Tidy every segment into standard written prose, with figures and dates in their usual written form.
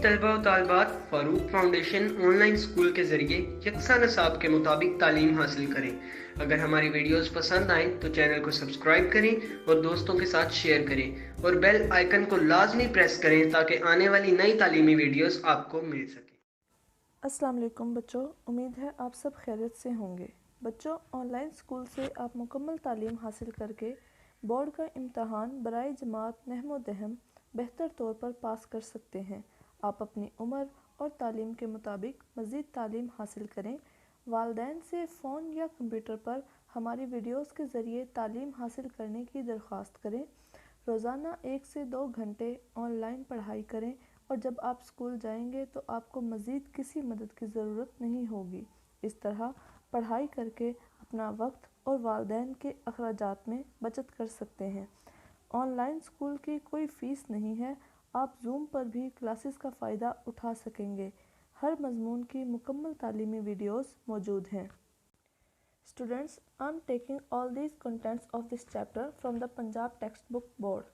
तलबा व तालिबात Farooq foundation online school के ज़रिए यकसा नसाब के मुताबिक तालीम हासिल करें। अगर हमारी वीडियोस पसंद आएँ तो चैनल को सब्सक्राइब करें और दोस्तों के साथ शेयर करें और बेल आइकन को लाजमी प्रेस करें ताकि आने वाली नई तालीमी वीडियोस आपको मिल सकें। अस्सलाम वालेकुम बच्चों, उम्मीद है आप सब खैरियत से होंगे। बच्चों, ऑनलाइन स्कूल से आप मुकम्मल तालीम हासिल करके बोर्ड का इम्तहान बराए जमात नहमो दहम बेहतर तौर पर पास कर सकते हैं। आप अपनी उम्र और तालीम के मुताबिक मज़ीद तालीम हासिल करें। वालिदैन से फ़ोन या कंप्यूटर पर हमारी वीडियोस के ज़रिए तालीम हासिल करने की दरख्वास्त करें। रोज़ाना 1 से 2 घंटे ऑनलाइन पढ़ाई करें और जब आप स्कूल जाएंगे तो आपको मज़ीद किसी मदद की ज़रूरत नहीं होगी। इस तरह पढ़ाई करके अपना वक्त और वालिदैन के अखराजात में बचत कर सकते हैं। ऑनलाइन स्कूल की कोई फ़ीस नहीं है। आप जूम पर भी क्लासेस का फ़ायदा उठा सकेंगे। हर मज़मून की मुकम्मल तालीमी वीडियोस मौजूद हैं। Students, I am taking all these contents of this chapter from the Punjab textbook board.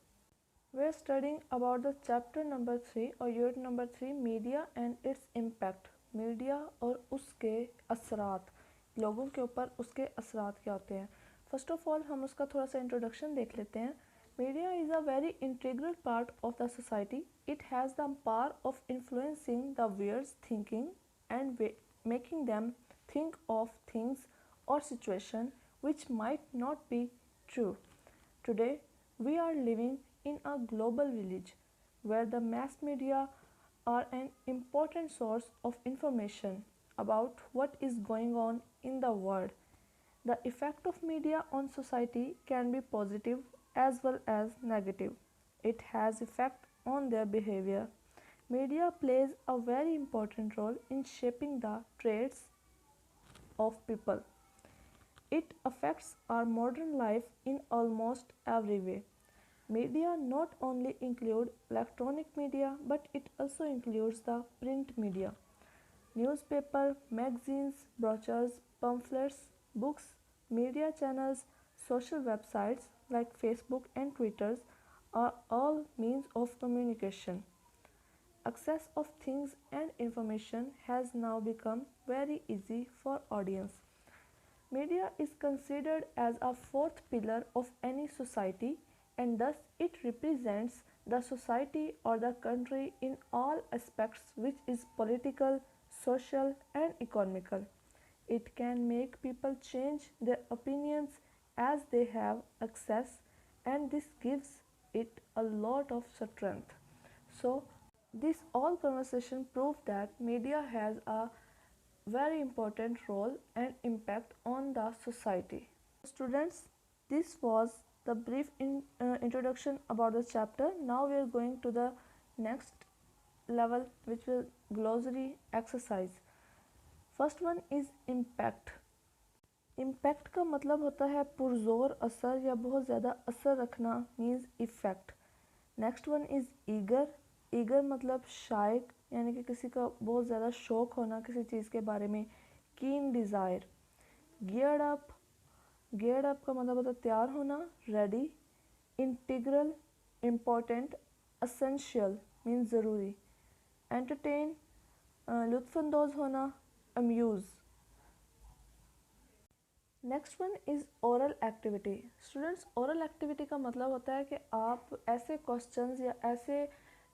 We are studying about the chapter number 3 or unit number 3 media and its impact. Media और उसके असरात, लोगों के ऊपर उसके असरात क्या होते हैं। फर्स्ट ऑफ ऑल हम उसका थोड़ा सा इंट्रोडक्शन देख लेते हैं। Media is a very integral part of the society. It has the power of influencing the viewers thinking and making them think of things or situation which might not be true. Today, we are living in a global village where the mass media are an important source of information about what is going on in the world. The effect of media on society can be positive as well as negative. It has effect on their behavior. Media plays a very important role in shaping the traits of people. It affects our modern life in almost every way. Media not only include electronic media but it also includes the print media. Newspaper, magazines, brochures, pamphlets, books, media channels, social websites like Facebook and Twitter are all means of communication. Access of things and information has now become very easy for audience. Media is considered as a fourth pillar of any society and thus it represents the society or the country in all aspects which is political, social and economical. It can make people change their opinions as they have access and this gives it a lot of strength. So this all conversation prove that media has a very important role and impact on the society. Students, this was the brief introduction about the chapter. Now we are going to the next level, which will glossary exercise. First one is impact. Impact का मतलब होता है पुरजोर असर या बहुत ज़्यादा असर रखना, means effect. Next one is eager. Eager मतलब शायक यानी कि किसी का बहुत ज़्यादा शौक़ होना किसी चीज़ के बारे में. कीन desire. Geared up. Geared up का मतलब होता है तैयार होना, ready. Integral, important, essential means ज़रूरी. एंटरटेन, लुत्फ़अंदोज़ होना, Amuse. Next one is oral activity. Students, oral activity का मतलब होता है कि आप ऐसे क्वेश्चंस या ऐसे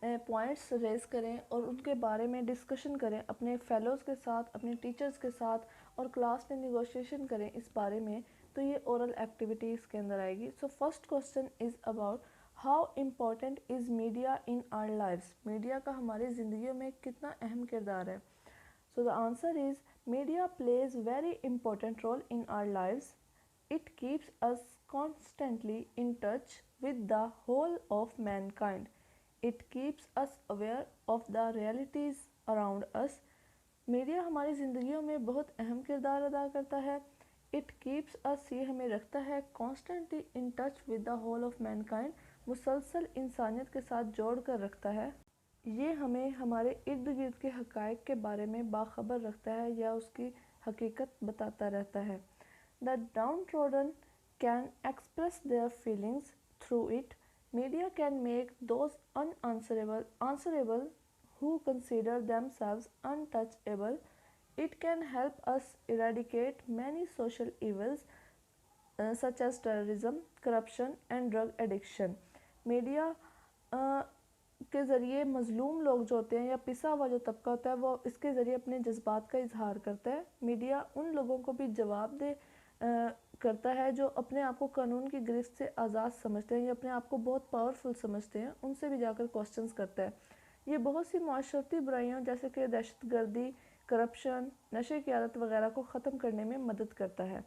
पॉइंट्स रेज़ करें और उनके बारे में डिस्कशन करें अपने फेलोज़ के साथ, अपने टीचर्स के साथ और क्लास में निगोशिएशन करें इस बारे में, तो ये ओरल एक्टिविटी इसके अंदर आएगी. So first question is about how important is media in our lives. Media का हमारी ज़िंदगी में कितना अहम किरदार है. So the answer is media plays very important role in our lives. It keeps us constantly in touch with the whole of mankind. It keeps us aware of the realities around us. Media हमारी ज़िंदगियों में बहुत अहम किरदार अदा करता है. It keeps us, ये हमें रखता है constantly in touch with the whole of mankind. मुसलसल इंसानियत के साथ जोड़ कर रखता है. ये हमें हमारे इर्द गिर्द के हक़ाइक़ के बारे में बाखबर रखता है या उसकी हकीकत बताता रहता है. The downtrodden can express their feelings through it. Media can make those unanswerable answerable who consider themselves untouchable. It can help us eradicate many social evils such as terrorism, corruption and drug addiction. Media के ज़रिए मज़लूम लोग जो होते हैं या पिसा हुआ जो तबका होता है वो इसके ज़रिए अपने जज्बात का इजहार करता है। मीडिया उन लोगों को भी जवाब दे करता है जो अपने आप को कानून की गिरफ्त से आज़ाद समझते हैं या अपने आप को बहुत पावरफुल समझते हैं, उनसे भी जाकर क्वेश्चंस करता है। ये बहुत सी माशरती बुराइयों जैसे कि दहशतगर्दी, करप्शन, नशे की आदत वगैरह को ख़त्म करने में मदद करता है।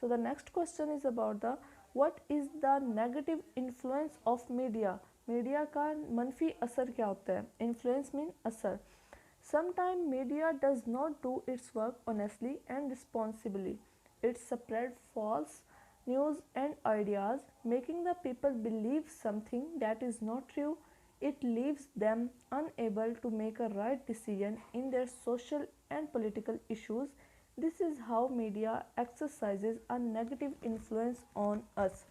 So the next question is about the what is the negative influence of media. Media का मनफी असर क्या होता है? इन्फ्लुएंस मीन असर। Sometime media does not do its work honestly and responsibly. It spread false news and ideas, making the people believe something that is not true. It leaves them unable to make a right decision in their social and political issues. This is how media exercises a negative influence on us.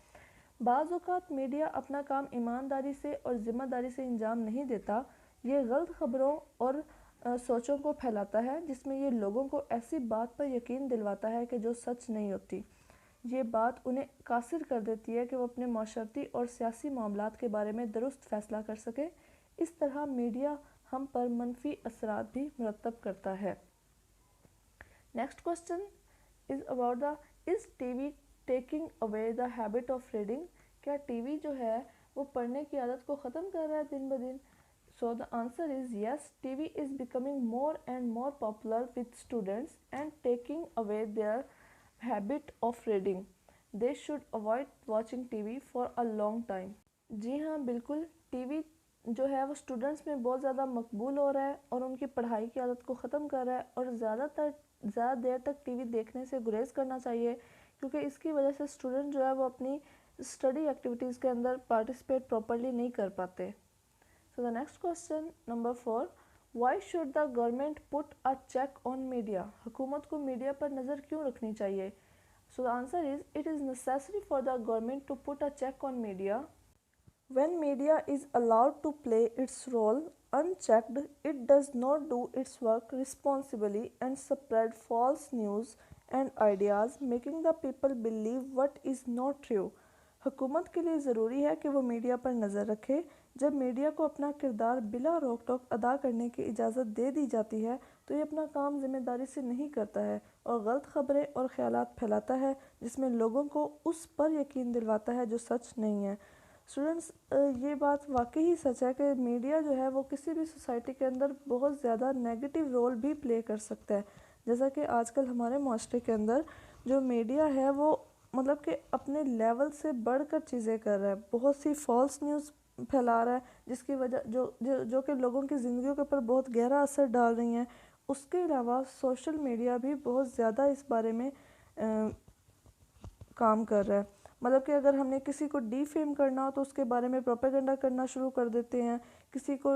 बाज़ औक़ात media अपना काम ईमानदारी से और ज़िम्मेदारी से अंजाम नहीं देता। ये गलत ख़बरों और सोचों को फैलाता है जिसमें ये लोगों को ऐसी बात पर यकीन दिलवाता है कि जो सच नहीं होती। ये बात उन्हें कासिर कर देती है कि वो अपने माशरती और सियासी मामलात के बारे में दुरुस्त फ़ैसला कर सके। इस तरह मीडिया हम पर मनफी असरात भी मुरतब करता है। Next question is about the is TV taking away the habit of reading. क्या टीवी जो है वो पढ़ने की आदत को ख़त्म कर रहा है दिन ब दिन? So the answer is yes, TV is becoming more and more popular with students and taking away their habit of reading. They should avoid watching TV for a long time. जी हाँ, बिल्कुल टीवी जो है वो students में बहुत ज़्यादा मकबूल हो रहा है और उनकी पढ़ाई की आदत को ख़त्म कर रहा है और ज़्यादा देर तक टीवी देखने से गुरेज करना चाहिए क्योंकि इसकी वजह से स्टूडेंट जो है वो अपनी स्टडी एक्टिविटीज़ के अंदर पार्टिसिपेट प्रॉपरली नहीं कर पाते। So the next question, number 4, why should the government put a check on media? हुकूमत को मीडिया पर नज़र क्यों रखनी चाहिए? So the answer is, it is necessary for the government to put a check on media. When media is allowed to play its role unchecked, it does not do its work responsibly and spread false news and ideas, making the people believe what is not true. हुकूमत के लिए ज़रूरी है कि वो media पर नज़र रखे। जब मीडिया को अपना किरदार बिला रोक टोक अदा करने की इजाज़त दे दी जाती है तो ये अपना काम ज़िम्मेदारी से नहीं करता है और गलत ख़बरें और ख़यालात फैलाता है जिसमें लोगों को उस पर यकीन दिलवाता है जो सच नहीं है। स्टूडेंट्स, ये बात वाकई ही सच है कि मीडिया जो है वो किसी भी सोसाइटी के अंदर बहुत ज़्यादा नेगेटिव रोल भी प्ले कर सकता है। जैसा कि आजकल हमारे माशरे के अंदर जो मीडिया है वो मतलब कि अपने लेवल से बढ़कर चीज़ें कर रहा है, बहुत सी फॉल्स न्यूज़ फैला रहा है जिसकी वजह जो कि लोगों की ज़िंदगियों के ऊपर बहुत गहरा असर डाल रही हैं। उसके अलावा सोशल मीडिया भी बहुत ज़्यादा इस बारे में काम कर रहा है। मतलब कि अगर हमने किसी को डीफेम करना हो तो उसके बारे में प्रोपेगेंडा करना शुरू कर देते हैं, किसी को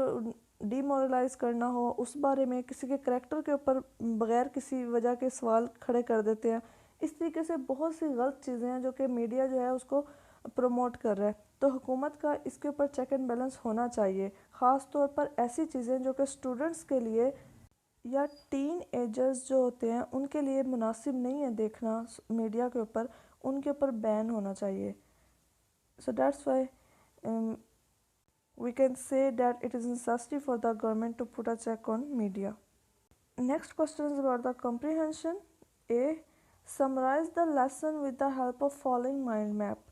डीमोरलाइज करना हो उस बारे में, किसी के करैक्टर के ऊपर बग़ैर किसी वजह के सवाल खड़े कर देते हैं। इस तरीके से बहुत सी गलत चीज़ें हैं जो कि मीडिया जो है उसको प्रमोट कर रहा है। तो हुकूमत का इसके ऊपर चेक एंड बैलेंस होना चाहिए, ख़ास तौर पर ऐसी चीज़ें जो कि स्टूडेंट्स के लिए या टीन एजर्स जो होते हैं उनके लिए मुनासिब नहीं है देखना मीडिया के ऊपर, उनके ऊपर बैन होना चाहिए। So that's why we can say that it is necessary for the government to put a check on media. Next question is about the comprehension. A. Summarize the lesson with the help of following mind map.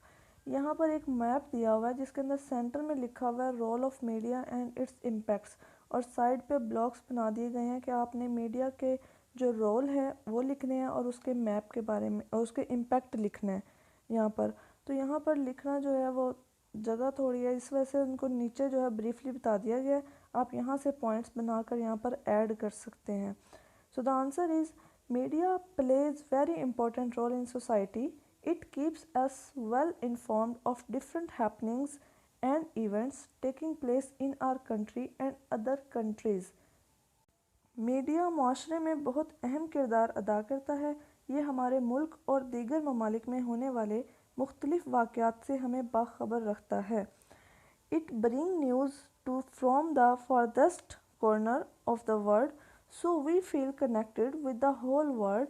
यहाँ पर एक map दिया हुआ है जिसके अंदर centre में लिखा हुआ है role of media and its impacts और साइड पे ब्लॉक्स बना दिए गए हैं कि आपने मीडिया के जो रोल है वो लिखने हैं और उसके मैप के बारे में और उसके इम्पैक्ट लिखने हैं यहाँ पर। तो यहाँ पर लिखना जो है वो जगह थोड़ी है, इस वजह से उनको नीचे जो है ब्रीफली बता दिया गया है। आप यहाँ से पॉइंट्स बनाकर यहाँ पर ऐड कर सकते हैं। So the answer is media plays very important role in society. It keeps us well informed of different happenings and events taking place in our country and other countries. Media माशरे में बहुत अहम किरदार अदा करता है। ये हमारे मुल्क और दीगर ममालिक में होने वाले मुख्तलिफ वाक़यात से हमें बाखबर रखता है। It brings news to from the farthest corner of the world, so we feel connected with the whole world.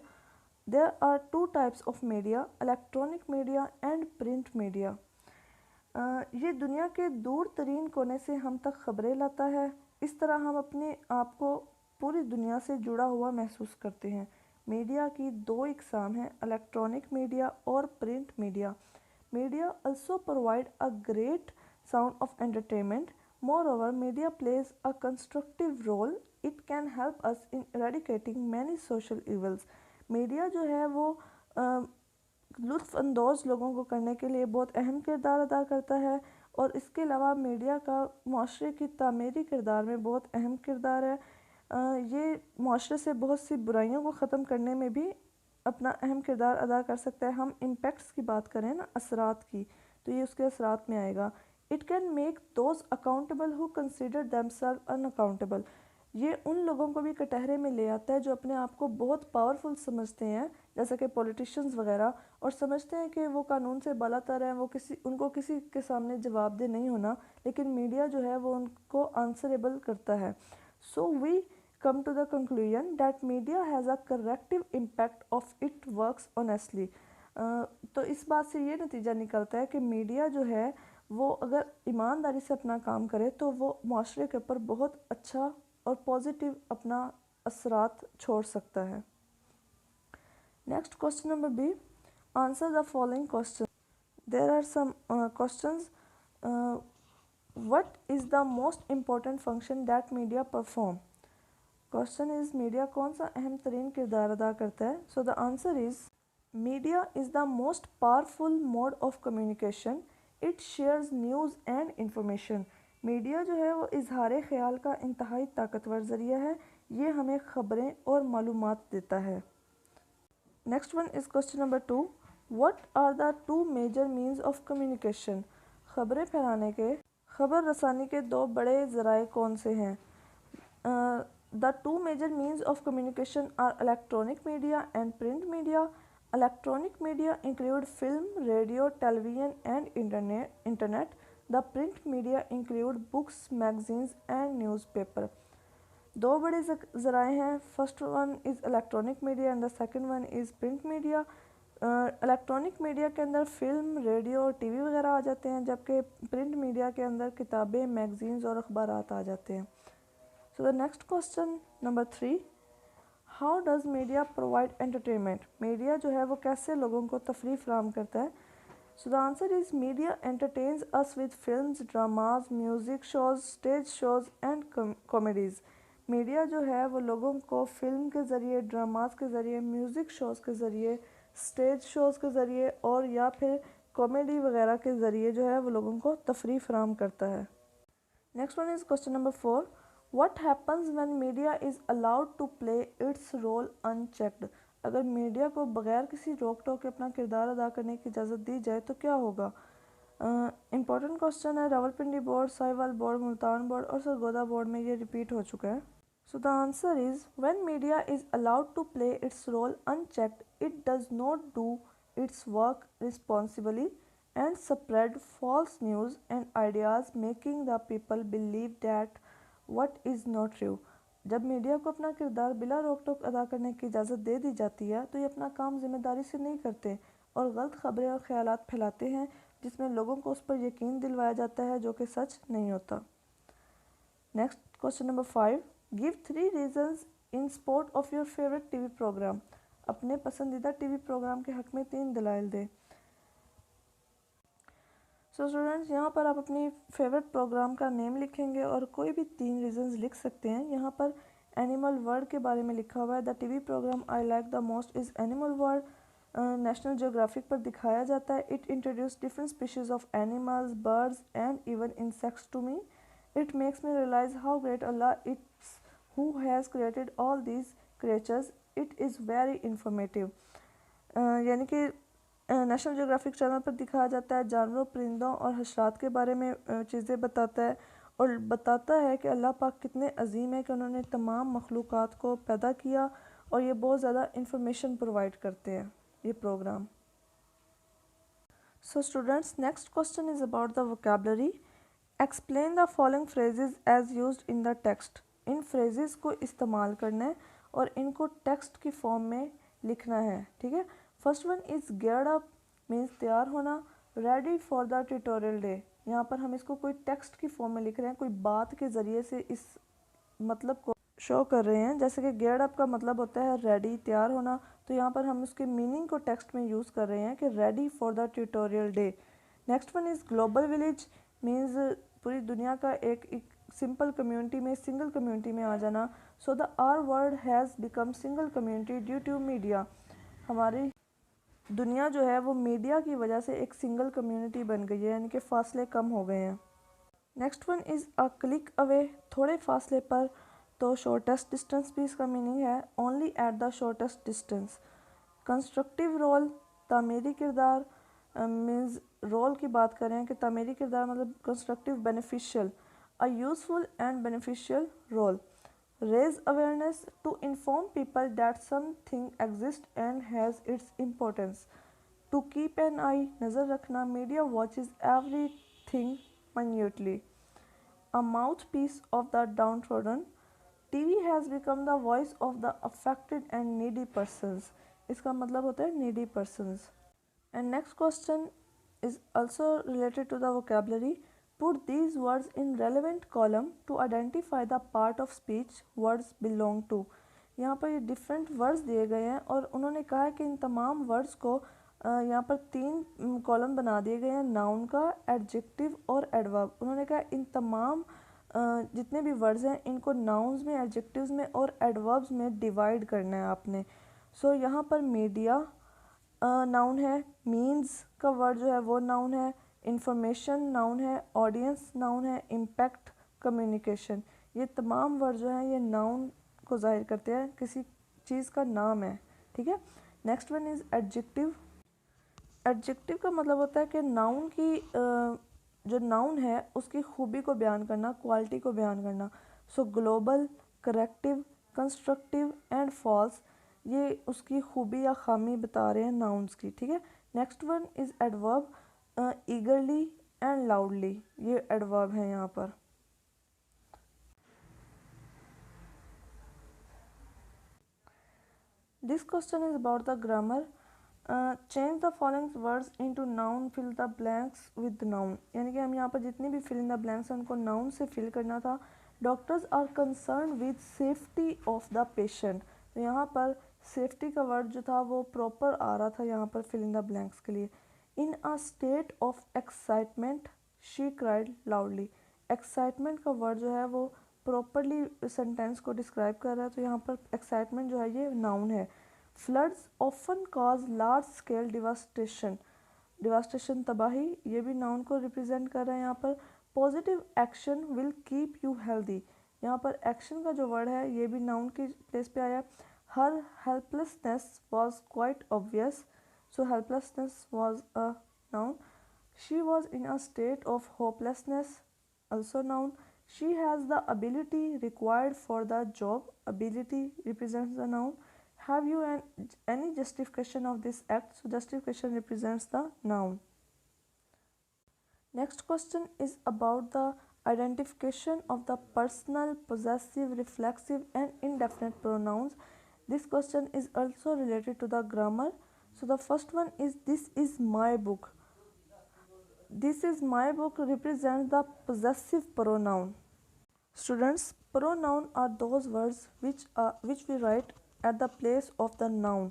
There are two types of media, electronic media and print media. ये दुनिया के दूर तरीन कोने से हम तक खबरें लाता है। इस तरह हम अपने आप को पूरी दुनिया से जुड़ा हुआ महसूस करते हैं। मीडिया की दो इकसाम हैं, इलेक्ट्रॉनिक मीडिया और print media. Media also provide a great sound of entertainment. Moreover, media plays a constructive role. It can help us in eradicating many social evils. Media जो है वो लुत्फ़अंदोज़ लोगों को करने के लिए बहुत अहम किरदार अदा करता है, और इसके अलावा मीडिया का माशरे की तामीरी किरदार में बहुत अहम किरदार है। ये माशरे से बहुत सी बुराइयों को ख़त्म करने में भी अपना अहम किरदार अदा कर सकता है। हम इम्पेक्ट्स की बात करें ना, असरात की, तो ये उसके असरात में आएगा। It can make those accountable who consider themselves unaccountable. ये उन लोगों को भी कटहरे में ले आता है जो अपने आप को बहुत पावरफुल समझते हैं, जैसे कि पॉलिटिशियंस वगैरह, और समझते हैं कि वो कानून से बालातर हैं, वो उनको किसी के सामने जवाबदेह नहीं होना, लेकिन मीडिया जो है वो उनको आंसरेबल करता है। So we come to the conclusion that media has a corrective impact of it works honestly. तो इस बात से ये नतीजा निकलता है कि मीडिया जो है वो अगर ईमानदारी से अपना काम करे तो वो माशरे के ऊपर बहुत अच्छा और पॉजिटिव अपना असरात छोड़ सकता है। Next question number B, answer the following question. There are some questions. What is the most important function that media perform. Question is media कौन सा अहम तरीन किरदार अदा करता है। So the answer is media is the most powerful mode of communication. It shares news and information. Media जो है वो इजहार ख्याल का इंतहाई ताकतवर ज़रिया है। ये हमें ख़बरें और मालूमात देता है। Next one is question number 2, what are the two major means of communication. ख़बरें फैलाने के, ख़बर रसानी के दो बड़े ज़राए कौन से हैं। The two major means of communication are electronic media and print media. Electronic media include film, radio, television, and internet. The print media include books, magazines, and newspaper. दो बड़े ज़राए हैं। First one is electronic media and the second one is print media. Electronic media के अंदर film, radio और TV वगैरह आ जाते हैं, जबकि प्रिंट मीडिया के अंदर किताबें, मैगज़ीन्स और अखबारात आ जाते हैं। So the next question number 3, how does media provide entertainment? Media जो है वो कैसे लोगों को तफरीह फराहम करता है। So the answer is media entertains us with films, dramas, music shows, stage shows and comedies. Media जो है वो लोगों को फिल्म के ज़रिए, ड्रामास के ज़रिए, म्यूज़िक शोज़ के ज़रिए, स्टेज शोज़ के ज़रिए और या फिर कॉमेडी वगैरह के ज़रिए जो है वो लोगों को तफरीह फराहम करता है। Next one is question number 4, What happens when media is allowed to play its role unchecked? अगर मीडिया को बग़ैर किसी रोक टोक के अपना किरदार अदा करने की इजाज़त दी जाए तो क्या होगा। इम्पॉर्टेंट क्वेश्चन है। Rawalpindi board, Sahiwal board, Multan board और सरगोदा बोर्ड में ये रिपीट हो चुका है। So the answer is when media is allowed to play its role unchecked, it does not do its work responsibly and spread false news and ideas making the people believe that what is not true. जब media को अपना किरदार बिला रोक टोक अदा करने की इजाज़त दे दी जाती है तो ये अपना काम ज़िम्मेदारी से नहीं करते और गलत खबरें और ख्यालात फैलाते हैं, जिसमें लोगों को उस पर यकीन दिलवाया जाता है जो कि सच नहीं होता। Next question number 5, give 3 reasons in support of your favourite TV programme. अपने पसंदीदा टीवी प्रोग्राम के हक़ में 3 दलाइल दें। सो स्टूडेंट्स, यहाँ पर आप अपनी फेवरेट प्रोग्राम का नेम लिखेंगे और कोई भी 3 रीजंस लिख सकते हैं। यहाँ पर एनिमल वर्ल्ड के बारे में लिखा हुआ है। The TV programme I like the most is animal world. National Geographic पर दिखाया जाता है। It introduce different species of animals, birds and even insects to me. It makes me realise how great Allah it's who has created all these creatures. It is very informative. यानी कि national geographic channel पर दिखाया जाता है, जानवरों, परिंदों और हशरात के बारे में चीज़ें बताता है और बताता है कि अल्लाह पाक कितने अजीम है कि उन्होंने तमाम मखलूक़ात को पैदा किया, और ये बहुत ज़्यादा इंफॉर्मेशन प्रोवाइड करते हैं ये programme. So students, next question is about the vocabulary. Explain the following phrases as used in the text. इन फ्रेजेस को इस्तेमाल करना है और इनको टेक्स्ट की फॉर्म में लिखना है, ठीक है। First one is geared up means तैयार होना, ready for the tutorial day, यहाँ पर हम इसको कोई टेक्स्ट की फॉर्म में लिख रहे हैं, कोई बात के ज़रिए से इस मतलब को शो कर रहे हैं। जैसे कि गेयर्ड अप का मतलब होता है रेडी, तैयार होना, तो यहाँ पर हम उसके मीनिंग को टेक्स्ट में यूज़ कर रहे हैं कि ready for the tutorial day. Next one is global village means पूरी दुनिया का एक सिंपल कम्युनिटी में, सिंगल कम्युनिटी में आ जाना। So the our world has become single community due to media, हमारी दुनिया जो है वो मीडिया की वजह से एक सिंगल कम्युनिटी बन गई है, यानी कि फासले कम हो गए हैं। Next one is a click away, थोड़े फासले पर, तो शॉर्टेस्ट डिस्टेंस भी इसका मीनिंग है, only at the shortest distance. Constructive role, तामीरी किरदार मीन्स रोल की बात करें कि तामीरी किरदार मतलब constructive beneficial, a useful and beneficial role. Raise awareness, to inform people that something exist and has its importance. To keep an eye, नज़र रखना, media watches everything minutely. A mouthpiece of the downtrodden, TV has become the voice of the affected and needy persons. इसका मतलब होता है needy persons. And next question is also related to the vocabulary. Put these words in relevant column to identify the part of speech words belong to. यहाँ पर ये different words दिए गए हैं और उन्होंने कहा है कि इन तमाम वर्ड्स को यहाँ पर 3 कॉलम बना दिए गए हैं, नाउन का, एडजेक्टिव और एडवर्ब। उन्होंने कहा इन तमाम जितने भी वर्ड्स हैं इनको नाउन्स में, एडजेक्टिव्स में और एडवर्ब्स में डिवाइड करना है आपने। सो यहाँ पर मीडिया नाउन है, मीन्स का वर्ड जो है वो नाउन है, इंफॉर्मेशन नाउन है, ऑडियंस नाउन है, इम्पैक्ट कम्युनिकेशन, ये तमाम वर्ड जो हैं ये नाउन को जाहिर करते हैं, किसी चीज़ का नाम है, ठीक है। Next one is adjective. Adjective का मतलब होता है कि नाउन की जो नाउन है उसकी खूबी को बयान करना, क्वालिटी को बयान करना। So global, corrective, constructive and false, ये उसकी खूबी या खामी बता रहे हैं नाउन्स की, ठीक है। Next one is adverb, eagerly and loudly, ये एडवर्ब है यहाँ पर। This question is about the grammar. Change the following words into noun, fill the blanks with noun, यानी कि हम यहाँ पर जितनी भी फिल इन द ब्लैंक्स हैं उनको नाउन से फिल करना था। Doctors are concern with safety of the patient, तो यहाँ पर सेफ्टी का वर्ड जो था वो प्रॉपर आ रहा था यहाँ पर फिल इन द ब्लैंक्स के लिए। In a state of excitement she cried loudly, excitement का वर्ड जो है वो प्रॉपरली सेंटेंस को डिस्क्राइब कर रहा है, तो यहाँ पर एक्साइटमेंट जो है ये नाउन है। Floods often cause large scale devastation, devastation तबाही, ये भी नाउन को रिप्रेजेंट कर रहा है यहाँ पर। Positive action will keep you healthy, यहाँ पर एक्शन का जो वर्ड है ये भी नाउन की प्लेस पे आया। Her helplessness was quite obvious, so helplessness was a noun. She was in a state of hopelessness, also noun. She has the ability required for the job, ability represents the noun. Have you any justification of this act, so justification represents the noun. Next question is about the identification of the personal, possessive, reflexive and indefinite pronouns. This question is also related to the grammar. So the first one is this is my book. This is my book represents the possessive pronoun. Students, pronoun are those words which we write at the place of the noun.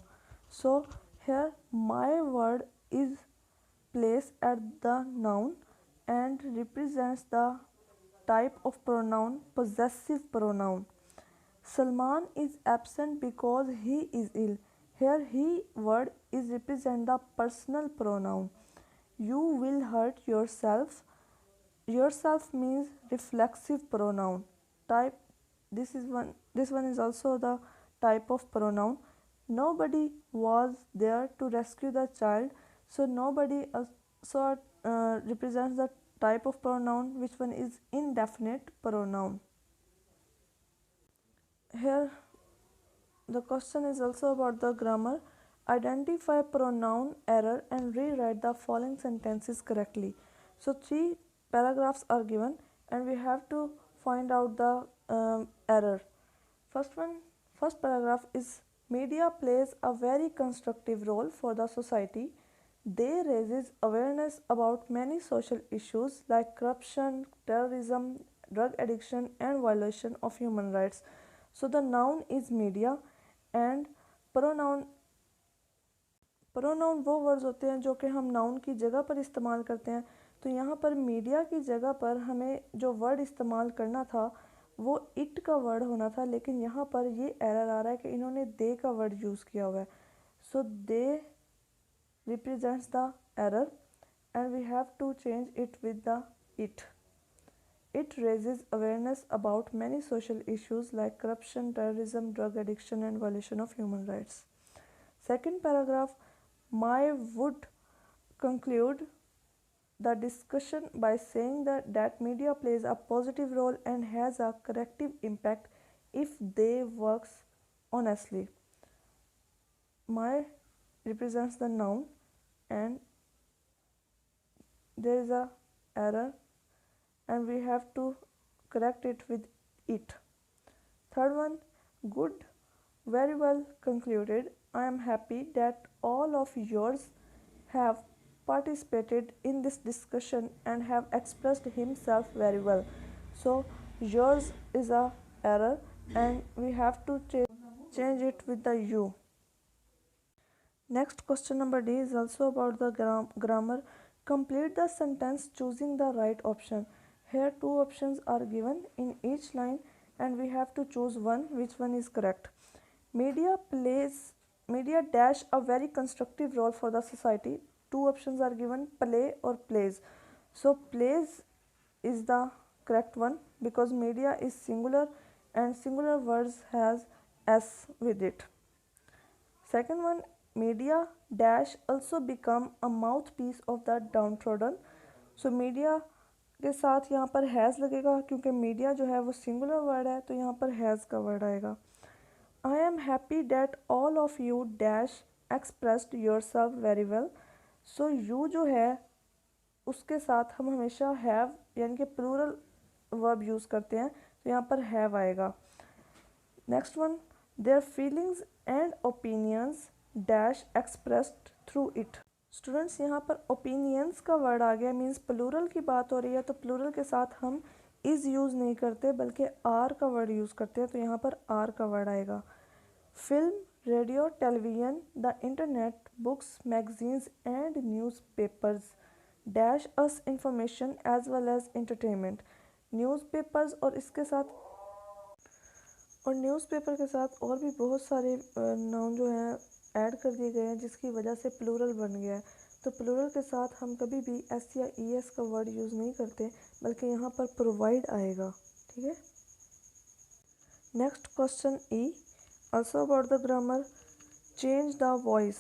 So here my word is placed at the noun and represents the type of pronoun possessive pronoun. Salman is absent because he is ill. Here he word is represent the personal pronoun. You will hurt yourself. Yourself means reflexive pronoun. Type, this one is also the type of pronoun. Nobody was there to rescue the child, so nobody also represents the type of pronoun, which one is indefinite pronoun. Here the question is also about the grammar. Identify pronoun error and rewrite the following sentences correctly. So 3 paragraphs are given and we have to find out the error. First paragraph is media plays a very constructive role for the society. They raises awareness about many social issues like corruption, terrorism, drug addiction and violation of human rights. So the noun is media and pronoun pronoun वो words होते हैं जो कि हम noun की जगह पर इस्तेमाल करते हैं। तो यहाँ पर मीडिया की जगह पर हमें जो वर्ड इस्तेमाल करना था वो इट का वर्ड होना था, लेकिन यहाँ पर ये एरर आ रहा है कि इन्होंने दे का वर्ड यूज़ किया हुआ है। So they represents the error and we have to change it with the it. It raises awareness about many social issues like corruption, terrorism, drug addiction and violation of human rights. Second paragraph, I would conclude the discussion by saying that media plays a positive role and has a corrective impact if they works honestly. My represents the noun and there is a error and we have to correct it with it. Third one, good, very well concluded. I am happy that all of yours have participated in this discussion and have expressed himself very well. So yours is a error and we have to change it with the you. Next question number D is also about the grammar. Complete the sentence choosing the right option. Here two options are given in each line and we have to choose one, which one is correct. Media dash a very constructive role for the society. Two options are given, play or plays. So plays is the correct one because media is singular and singular words has s with it. Second one, media dash also become a mouthpiece of the downtrodden. So media के साथ यहाँ पर has लगेगा क्योंकि media जो है वो singular word है, तो यहाँ पर हैज़ का वर्ड आएगा. I am happy that all of you dash expressed your self very well. So you जो है उसके साथ हम हमेशा हैव यानी कि प्लूरल वर्ब यूज़ करते हैं, तो यहाँ पर हैव आएगा. Next one, their feelings and opinions dash expressed through it. Students यहाँ पर ओपिनियंस का वर्ड आ गया, मीन्स प्लूरल की बात हो रही है, तो प्लूरल के साथ हम इज़ यूज़ नहीं करते बल्कि आर का वर्ड यूज़ करते हैं, तो यहाँ पर आर का वर्ड आएगा. Film, radio, television, the internet, books, magazines and newspapers dash us information as well as entertainment. Newspapers और इसके साथ और न्यूज़पेपर के साथ और भी बहुत सारे नाउन जो हैं ऐड कर दिए गए हैं जिसकी वजह से प्लूरल बन गया है. तो प्लूरल के साथ हम कभी भी एस या ई एस का वर्ड यूज़ नहीं करते बल्कि यहाँ पर प्रोवाइड आएगा. ठीक है. Next question E, also about the grammar. Change the voice.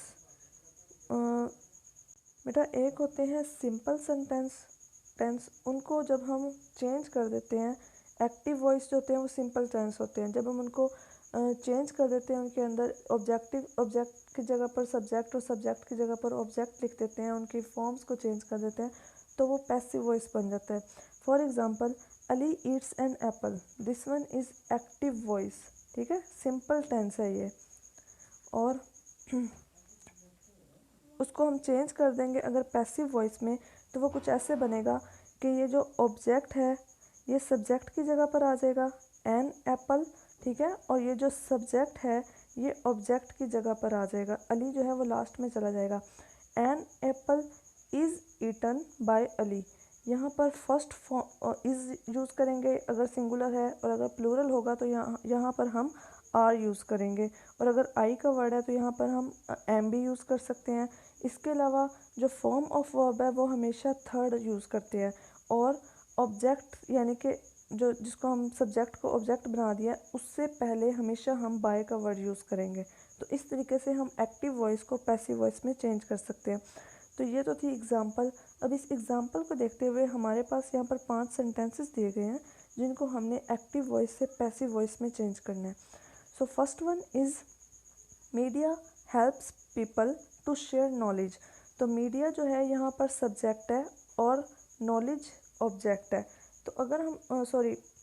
बेटा एक होते हैं सिंपल टेंस, उनको जब हम चेंज कर देते हैं, एक्टिव वॉइस जो होते हैं वो सिंपल टेंस होते हैं, जब हम उनको चेंज कर देते हैं, उनके अंदर ऑब्जेक्ट की जगह पर सब्जेक्ट और सब्जेक्ट की जगह पर ऑब्जेक्ट लिख देते हैं, उनकी फॉर्म्स को चेंज कर देते हैं, तो वो पैसिव वॉइस बन जाता है. For example, Ali eats an apple. This one is active voice. ठीक है, सिंपल टेंस है ये. और उसको हम चेंज कर देंगे अगर पैसिव वॉइस में, तो वो कुछ ऐसे बनेगा कि ये जो ऑब्जेक्ट है ये सब्जेक्ट की जगह पर आ जाएगा, एन एप्पल. ठीक है, और ये जो सब्जेक्ट है ये ऑब्जेक्ट की जगह पर आ जाएगा. अली जो है वो लास्ट में चला जाएगा. An apple is eaten by Ali. यहाँ पर फर्स्ट इज़ यूज़ करेंगे अगर सिंगुलर है, और अगर प्लूरल होगा तो यहाँ पर हम आर यूज़ करेंगे, और अगर आई का वर्ड है तो यहाँ पर हम एम भी यूज़ कर सकते हैं. इसके अलावा जो फॉर्म ऑफ वर्ब है वो हमेशा थर्ड यूज़ करते हैं, और ऑब्जेक्ट यानी कि जो जिसको हम सब्जेक्ट को ऑब्जेक्ट बना दिया उससे पहले हमेशा हम बाय का वर्ड यूज़ करेंगे. तो इस तरीके से हम एक्टिव वॉइस को पैसिव वॉइस में चेंज कर सकते हैं. तो ये तो थी एग्जांपल. अब इस एग्जांपल को देखते हुए हमारे पास यहाँ पर 5 सेंटेंसेस दिए गए हैं जिनको हमने एक्टिव वॉइस से पैसिव वॉइस में चेंज करना है. So first one is media helps people to share knowledge. तो मीडिया जो है यहाँ पर सब्जेक्ट है और नॉलेज ऑब्जेक्ट है. तो अगर हम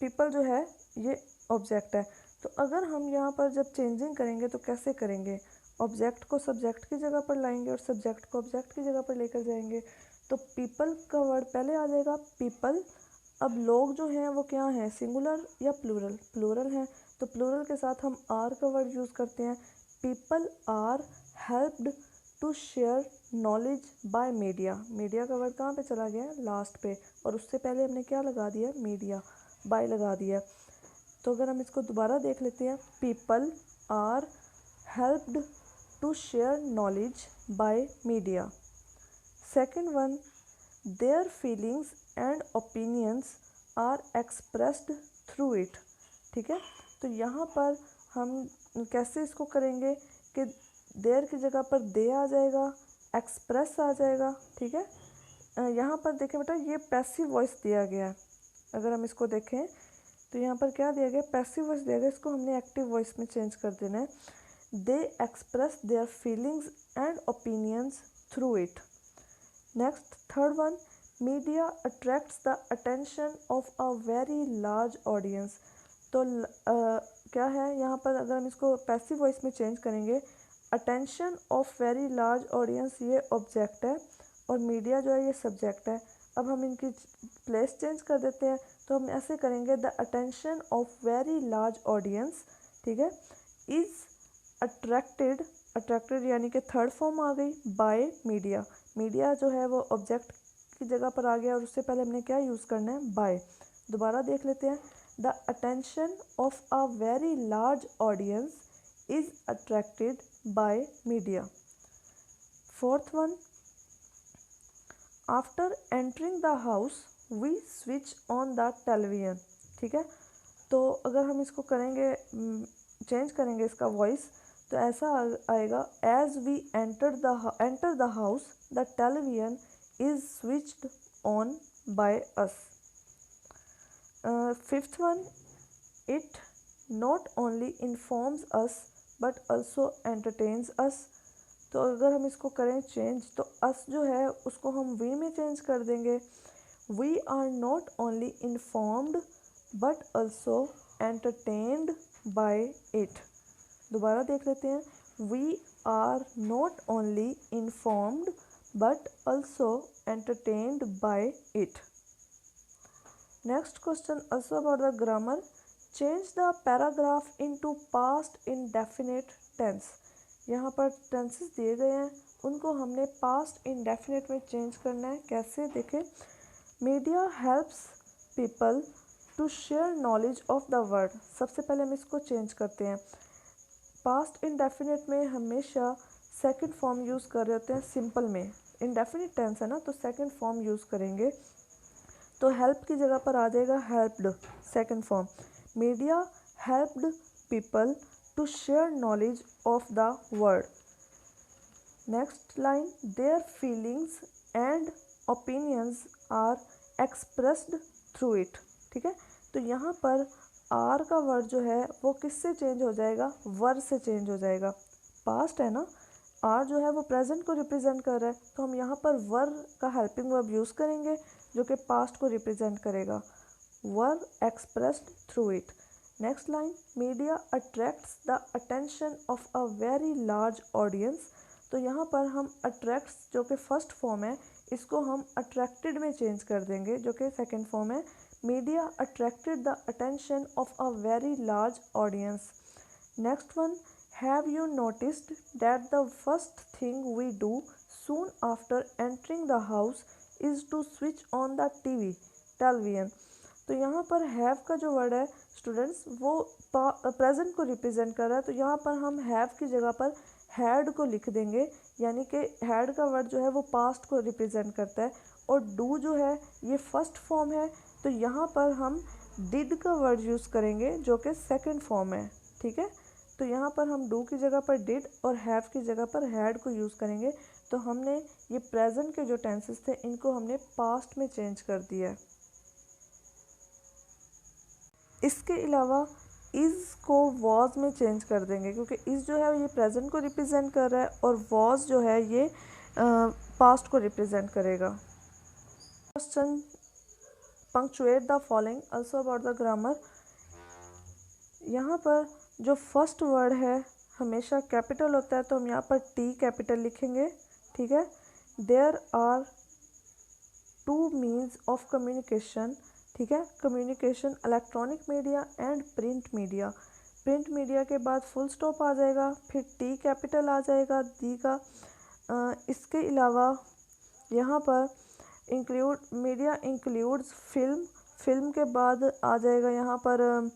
पीपल जो है ये ऑब्जेक्ट है, तो अगर हम यहाँ पर जब चेंजिंग करेंगे तो कैसे करेंगे, ऑब्जेक्ट को सब्जेक्ट की जगह पर लाएंगे और सब्जेक्ट को ऑब्जेक्ट की जगह पर लेकर जाएंगे। तो पीपल का वर्ड पहले आ जाएगा पीपल। अब लोग जो हैं वो क्या हैं, सिंगुलर या प्लूरल, प्लूरल हैं, तो प्लूरल के साथ हम आर का वर्ड यूज़ करते हैं। People are helped to share knowledge by media. Media का वर्ड कहाँ पे चला गया है, लास्ट पे, और उससे पहले हमने क्या लगा दिया, मीडिया, बाय लगा दिया। तो अगर हम इसको दोबारा देख लेते हैं, people are helped to share knowledge by media. Second one, their feelings and opinions are expressed through it. ठीक है, तो यहाँ पर हम कैसे इसको करेंगे कि देयर की जगह पर दे आ जाएगा, एक्सप्रेस आ जाएगा। ठीक है, यहाँ पर देखें बेटा ये पैसिव वॉइस दिया गया है। अगर हम इसको देखें तो यहाँ पर क्या दिया गया, पैसिव वॉइस दिया गया, इसको हमने एक्टिव वॉइस में चेंज कर देना है। They express their feelings and opinions through it. Next third one, media attracts the attention of a very large audience. तो क्या है यहाँ पर, अगर हम इसको पैसिव वॉइस में चेंज करेंगे, attention of very large audience ये ऑब्जेक्ट है और मीडिया जो है ये सब्जेक्ट है। अब हम इनकी प्लेस चेंज कर देते हैं, तो हम ऐसे करेंगे, the attention of very large audience, ठीक है, इज़ अट्रैक्टेड, अट्रैक्टेड यानी कि थर्ड फॉर्म आ गई, बाय मीडिया। मीडिया जो है वो ऑब्जेक्ट की जगह पर आ गया और उससे पहले हमने क्या यूज़ करना है, बाय। दोबारा देख लेते हैं, the attention of a very large audience is attracted by media. Fourth one, after entering the house we switch on the television. ठीक है, तो अगर हम इसको करेंगे, चेंज करेंगे इसका वॉइस, तो ऐसा आएगा, as we enter the house the television is switched on by us. Fifth one, it not only informs us but also entertains us. तो अगर हम इसको करें चेंज, तो अस जो है उसको हम वी में चेंज कर देंगे। We are not only informed but also entertained by it. दोबारा देख लेते हैं, we are not only informed but also entertained by it. Next question also about the grammar. Change the paragraph into past indefinite tense. यहाँ पर tenses दिए गए हैं, उनको हमने पास्ट इंडेफिनेट में चेंज करना है। कैसे देखें, media helps people to share knowledge of the word. सबसे पहले हम इसको चेंज करते हैं। पास्ट इंडेफिनेट में हमेशा सेकंड फॉर्म यूज़ कर रहे होते हैं, सिंपल में इंडेफिनिट टेंस है ना, तो सेकंड फॉर्म यूज़ करेंगे। तो हेल्प की जगह पर आ जाएगा helped, second form. Media helped people to share knowledge of the word. Next line, their feelings and opinions are expressed through it. ठीक है, तो यहाँ पर आर का वर्ड जो है वो किससे चेंज हो जाएगा, वर से चेंज हो जाएगा। पास्ट है ना, आर जो है वो प्रेजेंट को रिप्रेजेंट कर रहा है, तो हम यहाँ पर वर का हेल्पिंग वर्ब यूज़ करेंगे जो कि पास्ट को रिप्रेजेंट करेगा, were expressed through it. Next line, media attracts the attention of a very large audience. तो यहाँ पर हम अट्रैक्ट्स जो कि फर्स्ट फॉर्म है, इसको हम अट्रैक्टेड में चेंज कर देंगे जो कि सेकेंड फॉर्म है। Media attracted the attention of a very large audience. Next one, have you noticed that the first thing we do soon after entering the house is to switch on the television। तो यहाँ पर have का जो word है students वो present को represent कर रहा है, तो यहाँ पर हम have की जगह पर had को लिख देंगे, यानी कि had का वर्ड जो है वो पास्ट को रिप्रेजेंट करता है और do जो है ये फर्स्ट फॉर्म है, तो यहाँ पर हम did का वर्ड यूज़ करेंगे जो कि सेकेंड फॉर्म है। ठीक है, तो यहाँ पर हम डू की जगह पर डिड और हैव की जगह पर हैड को यूज़ करेंगे। तो हमने ये प्रेजेंट के जो टेंसेस थे इनको हमने पास्ट में चेंज कर दिया है। इसके अलावा इज़ को वॉज में चेंज कर देंगे, क्योंकि इज़ जो है ये प्रेजेंट को रिप्रेजेंट कर रहा है और वॉज जो है ये पास्ट को रिप्रेजेंट करेगा। Question punctuate the following, also about the grammar. यहाँ पर जो फर्स्ट वर्ड है हमेशा कैपिटल होता है, तो हम यहाँ पर टी कैपिटल लिखेंगे, ठीक है। There are two means of communication, ठीक है। Communication, electronic media and print media. Print media के बाद फुल स्टॉप आ जाएगा, फिर टी कैपिटल आ जाएगा दी का। इसके अलावा यहाँ पर मीडिया इंक्लूड्स फिल्म, फिल्म के बाद आ जाएगा यहाँ पर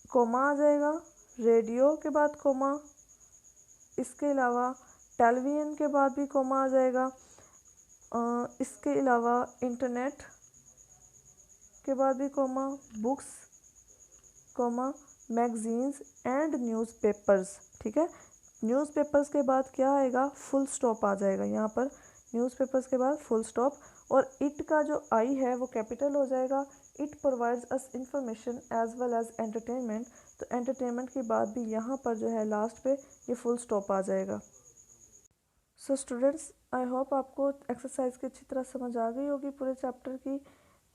कोमा आ जाएगा, रेडियो के बाद कोमा। इसके अलावा टेलीविज़न के बाद भी कोमा आ जाएगा। इसके अलावा इंटरनेट के बाद भी comma, books comma, magazines and newspapers, ठीक है। न्यूज़पेपर्स के बाद क्या आएगा, फुल स्टॉप आ जाएगा यहाँ पर, न्यूज़पेपर्स के बाद फुल स्टॉप। और इट का जो आई है वो कैपिटल हो जाएगा। It provides us information as well as entertainment, तो एंटरटेनमेंट के बाद भी यहाँ पर जो है लास्ट पे ये फुल स्टॉप आ जाएगा। सो स्टूडेंट्स, आई होप आपको एक्सरसाइज की अच्छी तरह समझ आ गई होगी पूरे चैप्टर की।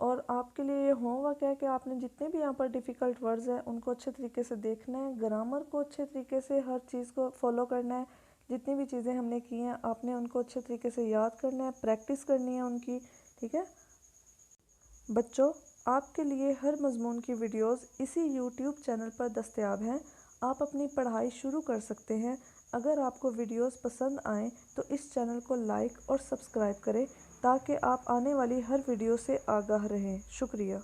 और आपके लिए ये होमवर्क है कि आपने जितने भी यहाँ पर डिफ़िकल्ट वर्ड्स हैं उनको अच्छे तरीके से देखना है, ग्रामर को अच्छे तरीके से हर चीज़ को फॉलो करना है। जितनी भी चीज़ें हमने की हैं आपने उनको अच्छे तरीके से याद करना है, प्रैक्टिस करनी है उनकी, ठीक है। बच्चों, आपके लिए हर मज़मून की वीडियोस इसी यूट्यूब चैनल पर दस्तयाब हैं। आप अपनी पढ़ाई शुरू कर सकते हैं। अगर आपको वीडियोस पसंद आएँ तो इस चैनल को लाइक और सब्सक्राइब करें ताकि आप आने वाली हर वीडियो से आगाह रहें। शुक्रिया।